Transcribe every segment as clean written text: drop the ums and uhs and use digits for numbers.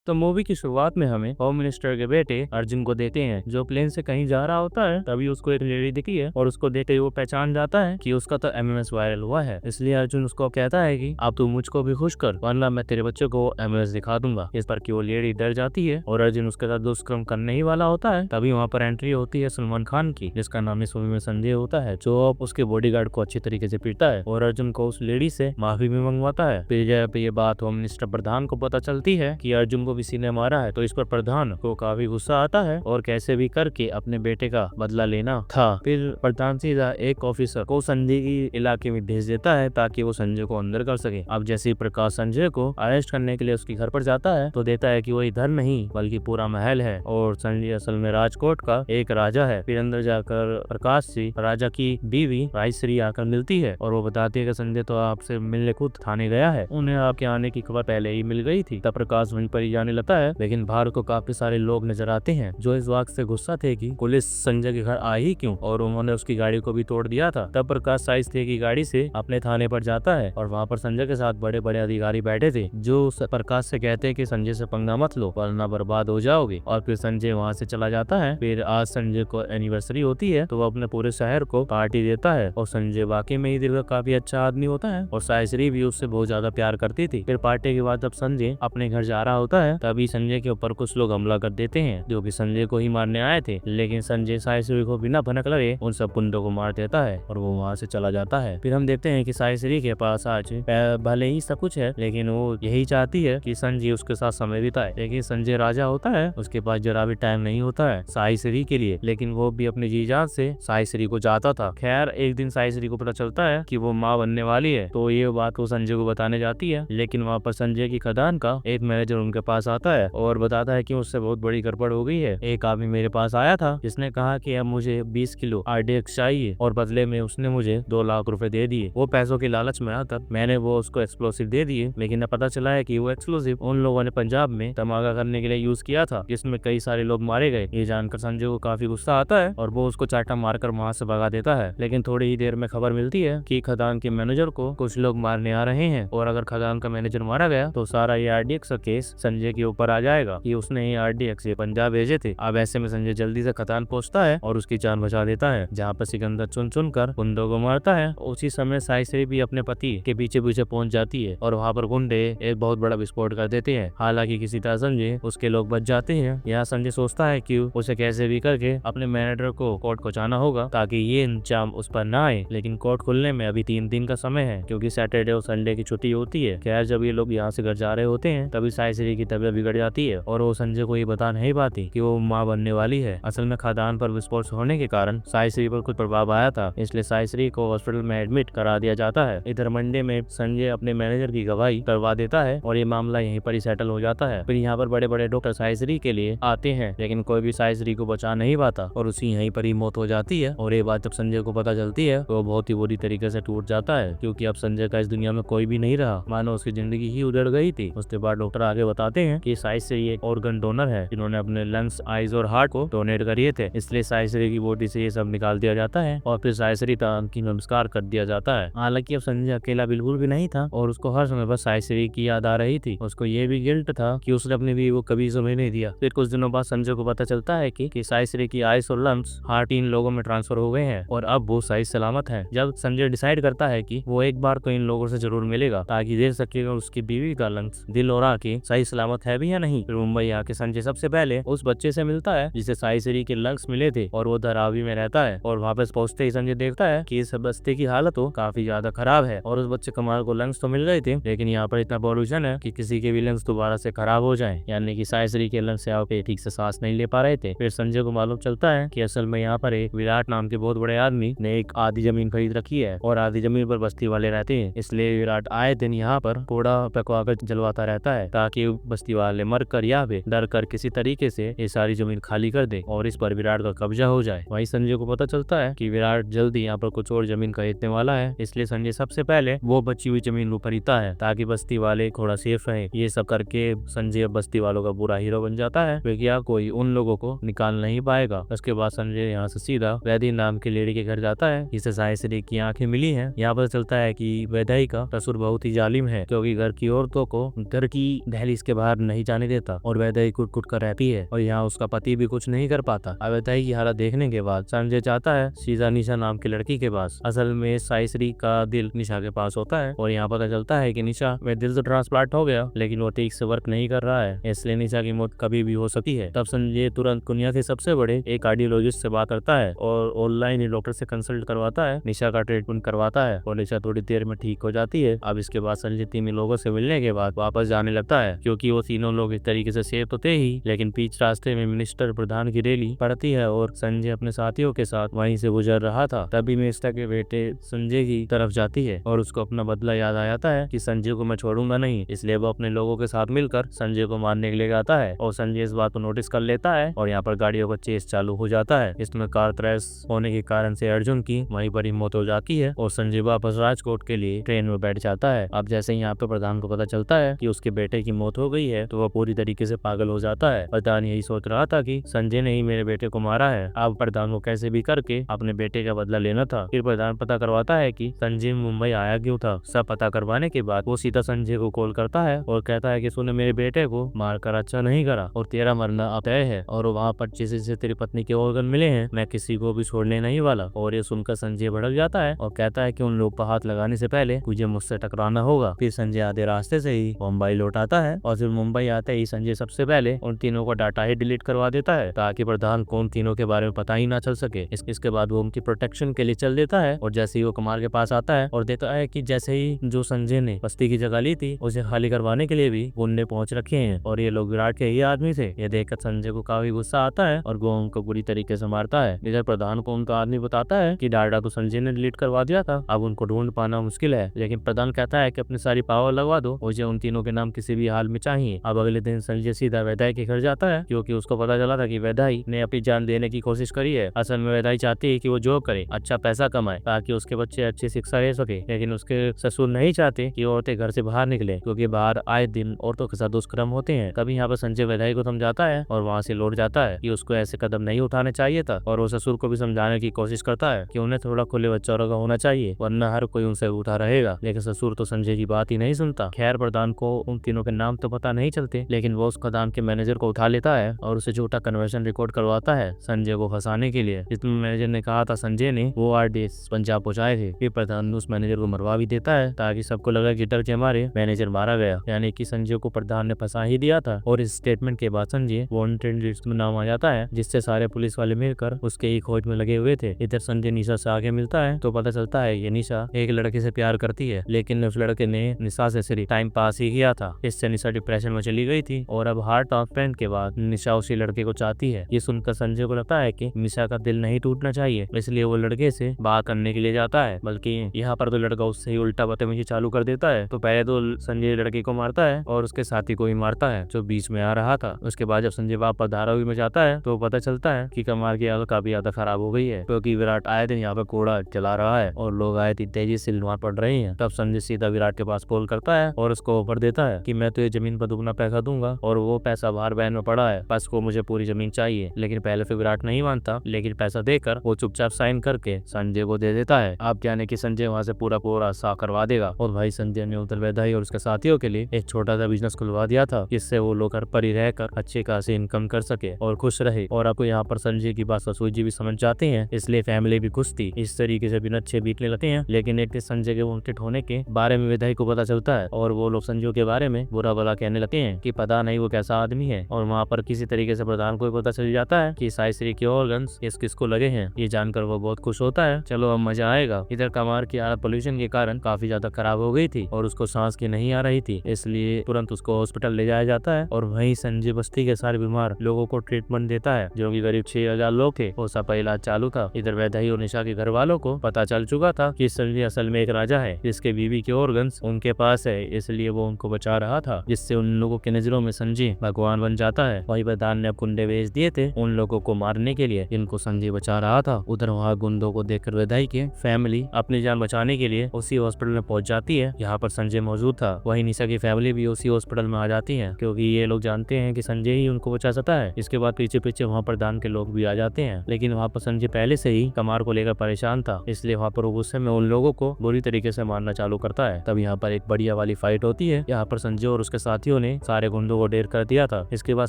तो मूवी की शुरुआत में हमें होम मिनिस्टर के बेटे अर्जुन को देखते हैं, जो प्लेन से कहीं जा रहा होता है। तभी उसको एक लेडी दिखी है और उसको देखते ही वो पहचान जाता है कि उसका तो एमएमएस वायरल हुआ है। इसलिए अर्जुन उसको कहता है कि अब तू मुझको भी खुश कर, वरना मैं तेरे बच्चे को एमएमएस दिखा दूंगा। इस पर कि वो लेडी डर जाती है और अर्जुन उसके साथ दुष्कर्म करने ही वाला होता है। तभी वहाँ पर एंट्री होती है सलमान खान की, जिसका नाम इस मूवी में संजय होता है, जो अब उसके बॉडीगार्ड को अच्छी तरीके से पीटता है और अर्जुन को उस लेडी से माफी भी मंगवाता है। फिर जब ये बात होम मिनिस्टर प्रधान को पता चलती है कि अर्जुन को किसी ने मारा है, तो इस पर प्रधान को काफी गुस्सा आता है और कैसे भी करके अपने बेटे का बदला लेना था। फिर प्रधान सीधा एक ऑफिसर को संजय की इलाके में भेज देता है ताकि वो संजय को अंदर कर सके। अब जैसे ही प्रकाश संजय को अरेस्ट करने के लिए उसके घर पर जाता है, तो देता है कि वो इधर नहीं बल्कि पूरा महल है और संजय असल में राजकोट का एक राजा है। फिर अंदर जाकर प्रकाश से राजा की बीवी राजश्री आकर मिलती है और वो बताती है कि संजय तो आपसे मिलने खुद थाने गया है, उन्हें आपके आने की खबर पहले ही मिल गई थी। तब प्रकाश वहीं पर ही जाने लगता है, लेकिन बाहर को काफी सारे लोग नजर आते हैं जो इस बात से गुस्सा थे कि पुलिस संजय के घर आई ही क्यों, और उन्होंने उसकी गाड़ी को भी तोड़ दिया था। तब प्रकाश शाइस्ते की गाड़ी से अपने थाने पर जाता है और वहाँ पर संजय के साथ बड़े बड़े अधिकारी बैठे थे, जो प्रकाश से कहते हैं कि संजय से पंगा मत लो वरना बर्बाद हो जाओगे। और फिर संजय वहाँ से चला जाता है। फिर आज संजय को एनिवर्सरी होती है, तो वो अपने पूरे शहर को पार्टी देता है और संजय वाकई में ही दिल का काफी अच्छा आदमी होता है और साइश्री भी उससे बहुत ज्यादा प्यार करती थी। फिर पार्टी के बाद जब संजय अपने घर जा रहा होता है, तभी संजय के ऊपर कुछ लोग हमला कर देते हैं जो कि संजय को ही मारने आए थे, लेकिन संजय साइश्री को बिना भनक लगे उन सब गुंडों को मार देता है और वो वहाँ से चला जाता है। फिर हम देखते हैं कि साइश्री के पास आज भले ही सब कुछ है, लेकिन वो यही चाहती है कि संजय उसके साथ समय बिताए। लेकिन संजय राजा होता है, उसके पास जरा भी टाइम नहीं होता है साइश्री के लिए, लेकिन वो भी अपनी जी जान से साइश्री को चाहता था। खैर एक दिन साइश्री को पता चलता है कि वो माँ बनने वाली है, तो ये बात वो संजय को बताने जाती है। लेकिन वहाँ पर संजय की खदान का एक मैनेजर उनके पास आता है और बताता है कि उससे बहुत बड़ी गड़बड़ हो गई है। एक आदमी मेरे पास आया था जिसने कहा कि अब मुझे 20 किलो आरडीएक्स चाहिए और बदले में उसने मुझे 2 लाख रुपए दे दिए। वो पैसों की लालच में आकर मैंने वो उसको एक्सप्लोसिव दे दिए, लेकिन अब पता चला है कि वो एक्सप्लोसिव उन लोगों ने पंजाब में धमाका करने के लिए यूज किया था, जिसमें कई सारे लोग मारे गए। ये जानकर संजय को काफी गुस्सा आता है और वो उसको चाटा मारकर वहाँ से भगा देता है। लेकिन थोड़ी ही देर में खबर मिलती है कि खदान के मैनेजर को कुछ लोग मारने आ रहे हैं और अगर खदान का मैनेजर मारा गया तो सारा ये आरडीएक्स का केस संजय के ऊपर आ जाएगा कि उसने ही आरडीएक्स ये पंजाब भेजे थे। अब ऐसे में संजय जल्दी से खदान पहुंचता है और उसकी जान बचा देता है, जहाँ पर सिकंदर चुन चुन कर गुंडों को मारता है। उसी समय साइश्री भी अपने पति के पीछे पीछे पहुंच जाती है और वहाँ पर गुंडे एक बहुत बड़ा विस्फोट कर देते हैं। हालांकि किसी तरह संजय उसके लोग बच जाते हैं। यहाँ संजय सोचता है कि उसे कैसे भी करके अपने मैनेजर को कोर्ट को जाना होगा ताकि ये इंजाम उस पर ना आए, लेकिन कोर्ट खुलने में अभी 3 दिन का समय है क्योंकि सैटरडे और संडे की छुट्टी होती है। खैर जब ये लोग यहाँ से घर जा रहे होते हैं, तभी साइश्री की तबीयत बिगड़ जाती है और वो संजय को ये बता नहीं पाती कि वो माँ बनने वाली है। असल में खदान पर विस्फोट होने के कारण साइश्री पर कुछ प्रभाव आया था, इसलिए साइश्री को हॉस्पिटल में एडमिट करा दिया जाता है। इधर मंडे में संजय अपने मैनेजर की गवाही करवा देता है और ये मामला यहीं पर ही सेटल हो जाता है। फिर यहाँ पर बड़े बड़े डॉक्टर साइश्री के लिए आते हैं, लेकिन कोई भी साइश्री को बचा नहीं पाता और उसी यहीं पर ही मौत हो जाती है। और ये बात जब संजय को पता चलती है तो वो बहुत ही बुरी तरीके से टूट जाता है, क्योंकि अब संजय का इस दुनिया में कोई भी नहीं रहा, मानो उसकी जिंदगी ही उजड़ गई थी। उसके बाद डॉक्टर आगे बताते हैं कि साइश्री एक ऑर्गन डोनर है जिन्होंने अपने लंग्स, आईज और हार्ट को डोनेट करिए थे, इसलिए साइश्री की बॉडी से ये सब निकाल दिया जाता है और फिर साइश्री का अंतिम नमस्कार कर दिया जाता है। हालांकि अब संजय अकेला बिल्कुल भी नहीं था और उसको हर समय बस साइश्री की याद आ रही थी। उसको ये भी गिल्ट था कि उसने अपनी बीवी को कभी समय नहीं दिया। फिर कुछ दिनों बाद संजय को पता चलता है कि साइश्री की आइस और लंग्स, हार्ट 3 लोगों में ट्रांसफर हो गए हैं और अब वो सही सलामत है। जब संजय डिसाइड करता है कि वो एक बार तो इन लोगों से जरूर मिलेगा ताकि देख सकेगा उसकी बीवी का लंग्स, दिल और आंखें सही सलामत है भी या नहीं। फिर मुंबई आके संजय सबसे पहले उस बच्चे से मिलता है जिसे साइश्री के लंग्स मिले थे और वो धारावी में रहता है और वापस पहुंचते ही संजय देखता है कि इस बस्ती की हालत तो काफी ज्यादा खराब है और उस बच्चे कमाल को लंग्स तो मिल गए थे, लेकिन यहाँ पर इतना पॉल्यूशन है कि किसी के भी लंग्स दोबारा से खराब हो जाए, यानी कि साइश्री के लंग्स यहाँ पे ठीक से सांस नहीं ले पा रहे थे। फिर संजय को मालूम चलता है कि असल में यहाँ पर एक विराट नाम के बहुत बड़े आदमी ने एक आधी जमीन खरीद रखी है और आधी जमीन पर बस्ती वाले रहते हैं, इसलिए विराट आए दिन यहाँ पर कूड़ा पकवाकर जलवाता रहता है ताकि बस्ती वाले मर कर या फिर डर कर किसी तरीके से ये सारी जमीन खाली कर दे और इस पर विराट का कब्जा हो जाए। वहीं संजय को पता चलता है कि विराट जल्दी यहाँ पर कुछ और जमीन खरीदने वाला है, इसलिए संजय सबसे पहले वो बची हुई जमीन को खरीदता है ताकि बस्ती वाले थोड़ा सेफ रहे। ये सब करके संजय बस्ती वालों का बुरा हीरो बन जाता है क्योंकि यहाँ कोई उन लोगों को निकाल नहीं पाएगा। उसके बाद संजय यहाँ से सीधा वैदी नाम की लेडी के घर जाता है जिसे साइश्री की आंखें मिली हैं। यहाँ पर चलता है कि वैदाई का ससुर बहुत ही जालिम है क्योंकि घर की औरतों को घर की दहलीज के बाहर बाहर नहीं जाने देता और वैदेही कुट कुट कर रहती है और यहाँ उसका पति भी कुछ नहीं कर पाता। अब वैदेही की हालत देखने के बाद संजय चाहता है सीधा निशा नाम की लड़की के पास। असल में साईश्री का दिल निशा के पास होता है और यहाँ पता चलता है कि निशा में दिल तो ट्रांसप्लांट हो गया लेकिन वो ठीक से वर्क नहीं कर रहा है, इसलिए निशा की मौत कभी भी हो सकती है। तब संजय तुरंत दुनिया के सबसे बड़े एक कार्डियोलॉजिस्ट से बात करता है और ऑनलाइन ही डॉक्टर से कंसल्ट करवाता है, निशा का ट्रीटमेंट करवाता है और निशा थोड़ी देर में ठीक हो जाती है। अब इसके बाद संजय तीन लोगों से मिलने के बाद वापस जाने लगता है क्योंकि वो तीनों लोग इस तरीके से सेफ तो थे ही, लेकिन बीच रास्ते में मिनिस्टर प्रधान की रैली पड़ती है और संजय अपने साथियों के साथ वहीं से गुजर रहा था। तभी मिनिस्टर के बेटे संजय की तरफ जाती है और उसको अपना बदला याद आ जाता है कि संजय को मैं छोड़ूंगा नहीं, इसलिए वो अपने लोगों के साथ मिलकर संजय को मारने के लिए आता है और संजय इस बात को नोटिस कर लेता है और यहाँ पर गाड़ियों का चेस चालू हो जाता है। इसमें कार क्रैश होने के कारण से अर्जुन की वहीं पर ही मौत हो जाती है और संजय वापस राजकोट के लिए ट्रेन में बैठ जाता है। अब जैसे ही यहाँ पे प्रधान को पता चलता है कि उसके बेटे की मौत हो गई है तो वह पूरी तरीके से पागल हो जाता है। प्रधान यही सोच रहा था कि संजय ने ही मेरे बेटे को मारा है, अब प्रधान को कैसे भी करके अपने बेटे का बदला लेना था। फिर प्रधान पता करवाता है कि संजय मुंबई आया क्यों था। सब पता करवाने के बाद वो सीधा संजय को कॉल करता है और कहता है कि तूने मेरे बेटे को मारकर अच्छा नहीं करा और तेरा मरना अब तय है और वहाँ पर जैसे तेरी पत्नी के ऑर्गन मिले हैं मैं किसी को भी छोड़ने नहीं वाला। और ये सुनकर संजय भड़क जाता है और कहता है कि उन लोग पर हाथ लगाने से पहले तुझे मुझसे टकराना होगा। फिर संजय आधे रास्ते से ही मुंबई लौट आता है और फिर मुंबई आते ही संजय सबसे पहले उन तीनों का डाटा ही डिलीट करवा देता है ताकि प्रधान को उन तीनों के बारे में पता ही ना चल सके। इसके बाद वो उनकी प्रोटेक्शन के लिए चल देता है और जैसे ही वो कमाल के पास आता है और देखता है कि जैसे ही जो संजय ने बस्ती की जगह ली थी उसे खाली करवाने के लिए भी गुंडे पहुंच रखे हैं और ये लोग विराट के ही आदमी थे। ये देखकर संजय को काफी गुस्सा आता है और वो उनको बुरी तरीके से मारता है। इधर प्रधान को उनका आदमी बताता है कि डाटा तो संजय ने डिलीट करवा दिया था, अब उनको ढूंढ पाना मुश्किल है, लेकिन प्रधान कहता है कि अपनी सारी पावर लगवा दो, मुझे उन तीनों के नाम किसी भी हाल में चाहिए। अब अगले दिन संजय सीधा वैदाई के घर जाता है क्योंकि उसको पता चला था कि वैदाई ने अपनी जान देने की कोशिश करी है। असल में वैदाई चाहती है कि वो जॉब करे, अच्छा पैसा कमाए ताकि उसके बच्चे अच्छी शिक्षा ले सके, लेकिन उसके ससुर नहीं चाहते कि औरतें घर से बाहर निकले क्योंकि बाहर आए दिन औरतों के साथ दुष्कर्म होते हैं। तभी यहाँ पर संजय वैदाई को समझाता है और वहाँ से लौट जाता है कि उसको ऐसे कदम नहीं उठाने चाहिए था और वो ससुर को भी समझाने की कोशिश करता है कि उन्हें थोड़ा खुले बच्चों का होना चाहिए वरना हर कोई उनसे उठा रहेगा, लेकिन ससुर तो संजय की बात ही नहीं सुनता। खैर प्रधान को उन तीनों के नाम तो पता नहीं चलते, लेकिन वो उस खदान के मैनेजर को उठा लेता है और उसे झूठा कन्वर्शन रिकॉर्ड करवाता है संजय को फंसाने के लिए, जिसमें मैनेजर ने कहा था संजय ने वो आरडीएस पंजाब पहुंचाए थे। फिर प्रधान उस मैनेजर को मरवा भी देता है ताकि सबको लगा कि डर के मारे मैनेजर मारा गया, यानी कि संजय को प्रधान ने फंसा ही दिया था। और इस स्टेटमेंट के बाद संजय वांटेड लिस्ट में नाम आ जाता है, जिससे सारे पुलिस वाले मिलकर उसके ही खोज में लगे हुए थे। इधर संजय निशा से आगे मिलता है तो पता चलता है ये निशा एक लड़के से प्यार करती है, लेकिन उस लड़के ने निशा से सिर्फ टाइम पास ही किया था, इससे निशा डिप्रेशन में चली गई थी और अब हार्ट ट्रांसप्लांट के बाद निशा उसी लड़के को चाहती है। ये सुनकर संजय को लगता है कि निशा का दिल नहीं टूटना चाहिए, इसलिए वो लड़के से बात करने के लिए जाता है, बल्कि यहाँ पर तो लड़का उससे ही उल्टा बदतमीजी चालू कर देता है। तो पहले तो संजय लड़के को मारता है और उसके साथी को ही मारता है जो बीच में आ रहा था। उसके बाद जब संजय वापस धारावी में जाता है तो पता चलता है कि कमाल की हालत काफी ज्यादा खराब हो गई है क्योंकि विराट आए दिन यहाँ पे कूड़ा चला रहा है और लोग आए दिन तेजी से वहाँ पड़ रहे हैं। तब संजय सीधा विराट के पास कॉल करता है और उसको ऑफर देता है कि मैं तो ये जमीन पर दुगना पैसा दूंगा और वो पैसा बाहर बैन में पड़ा है, बस को मुझे पूरी जमीन चाहिए। लेकिन पहले फिर विराट नहीं मानता, लेकिन पैसा देकर वो चुपचाप साइन करके संजय को दे देता है। आप जाने की संजय वहाँ से पूरा साफ करवा देगा और भाई संजय ने उधर वैदाई और उसके साथियों के लिए एक छोटा सा बिजनेस खुलवा दिया था, जिससे वो लोग घर पर ही रहकर अच्छे खासे इनकम कर सके और खुश रहे। और आपको यहाँ पर संजय की बात ससुर जी भी समझ जाते हैं, इसलिए फैमिली भी खुश थी। इस तरीके से बिना अच्छे बीतने लगते हैं, लेकिन एक दिन संजय के वांटेड होने के बारे में विधायक को पता चलता है और वो लोग संजय के बारे में बुरा भला कहने लगते हैं कि पता नहीं वो कैसा आदमी है। और वहाँ पर किसी तरीके से प्रधान को पता चल जाता है कि साईश्री के ऑर्गन्स किसको लगे हैं। ये जानकर वो बहुत खुश होता है, चलो अब मजा आएगा। इधर कमार की हालत पोल्यूशन के कारण काफी ज्यादा खराब हो गई थी और उसको सांस की नहीं आ रही थी, इसलिए तुरंत उसको हॉस्पिटल ले जाया जाता है और वहीं संजय बस्ती के सारे बीमार लोगों को ट्रीटमेंट देता है, जो कि करीब 6000 लोग थे। वो सब इलाज चालू था। इधर वैदेही और निशा के घर वालों को पता चल चुका था कि संजय असल में एक राजा है जिसके बीवी के ऑर्गन्स उनके पास है, इसलिए वो उनको बचा रहा था, जिससे उन लोगों के नजरों में संजय भगवान बन जाता है। वही प्रधान ने अब गुंडे भेज दिए थे उन लोगों को मारने के लिए जिनको संजय बचा रहा था। उधर वहाँ गुंडों को देखकर वैदेही की फैमिली अपनी जान बचाने के लिए उसी हॉस्पिटल में पहुंच जाती है जहाँ पर संजय मौजूद था। वही निशा की फैमिली भी उसी हॉस्पिटल में आ जाती है क्योंकि ये लोग जानते हैं कि संजय ही उनको बचा सकता है। इसके बाद पीछे पीछे वहाँ प्रधान के लोग भी आ जाते हैं, लेकिन वहाँ पर संजय पहले से ही कमार को लेकर परेशान था, इसलिए वहाँ पर गुस्से में उन लोगों को बुरी तरीके से मारना चालू करता है। तब यहाँ पर एक बढ़िया वाली फाइट होती है। यहाँ पर संजय और उसके साथियों ने ने सारे गुंडों को ढेर कर दिया था। इसके बाद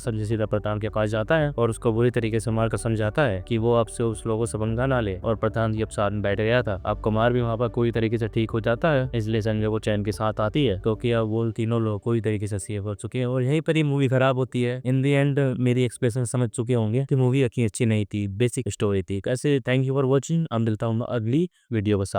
संजय सीधा प्रधान के पास जाता है और उसको बुरी तरीके से मारकर समझाता है कि वो अब से उस लोगों से पंगा ना ले, और प्रधान जी अब साथ में बैठ गया था। अब कुमार भी वहाँ पर कोई तरीके से ठीक हो जाता है, इसलिए संजय को चैन के साथ आती है क्योंकि अब वो तीनों लोग कोई तरीके से सेव हो चुके हैं। और यहीं पर ही मूवी खराब होती है। इन दी एंड मेरी एक्सप्रेशन समझ चुके होंगे कि मूवी अच्छी नहीं थी, बेसिक स्टोरी थी। कैसे, थैंक यू फॉर वॉचिंग। अब मिलता हूँ अगली वीडियो के साथ।